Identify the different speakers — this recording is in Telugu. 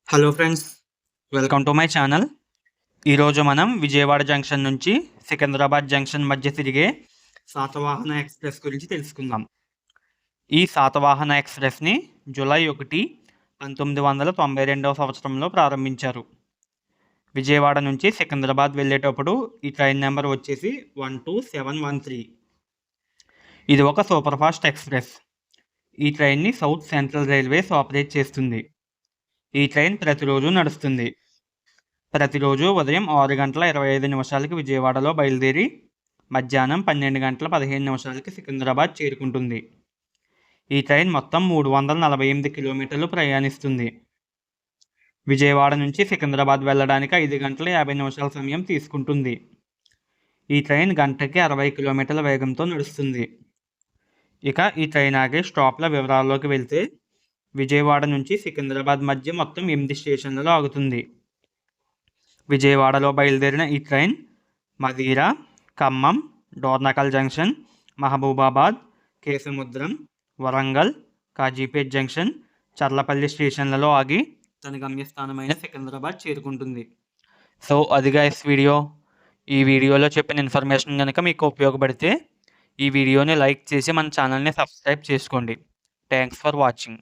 Speaker 1: Hello friends, welcome to my channel. ఈరోజు మనం విజయవాడ జంక్షన్ నుంచి సికింద్రాబాద్ జంక్షన్ మధ్య తిరిగే శాతవాహన ఎక్స్ప్రెస్ గురించి తెలుసుకుందాం. ఈ శాతవాహన ఎక్స్ప్రెస్ని జూలై 1, 1992 సంవత్సరంలో ప్రారంభించారు. విజయవాడ నుంచి సికింద్రాబాద్ వెళ్ళేటప్పుడు ఈ ట్రైన్ నెంబర్ వచ్చేసి 12713. ఇది ఒక సూపర్ ఫాస్ట్ ఎక్స్ప్రెస్. ఈ ట్రైన్ని సౌత్ సెంట్రల్ రైల్వేస్ ఆపరేట్ చేస్తుంది. ఈ ట్రైన్ ప్రతిరోజు నడుస్తుంది. ప్రతిరోజు ఉదయం 6:25 విజయవాడలో బయలుదేరి మధ్యాహ్నం 12:15 సికింద్రాబాద్ చేరుకుంటుంది. ఈ ట్రైన్ మొత్తం 348 కిలోమీటర్లు ప్రయాణిస్తుంది. విజయవాడ నుంచి సికింద్రాబాద్ వెళ్ళడానికి 5 గంటల 50 నిమిషాల సమయం తీసుకుంటుంది. ఈ ట్రైన్ గంటకి 60 కిలోమీటర్ల వేగంతో నడుస్తుంది. ఇక ఈ ట్రైన్ ఆగే స్టాప్ల వివరాల్లోకి వెళ్తే విజయవాడ నుంచి సికింద్రాబాద్ మధ్య మొత్తం 8 స్టేషన్లలో ఆగుతుంది. విజయవాడలో బయలుదేరిన ఈ train Madhira, Khammam, Dornakal junction, Mahabubabad, Kesamudram, Warangal, Kazipet junction, Cherlapalli స్టేషన్లలో ఆగి తన గమ్యస్థానమైన సికింద్రాబాద్ చేరుకుంటుంది. సో అది గైస్ వీడియో. ఈ వీడియోలో చెప్పిన ఇన్ఫర్మేషన్ కనుక మీకు ఉపయోగపడితే ఈ వీడియోని లైక్ చేసి మన ఛానల్ని సబ్స్క్రైబ్ చేసుకోండి. Thanks for watching.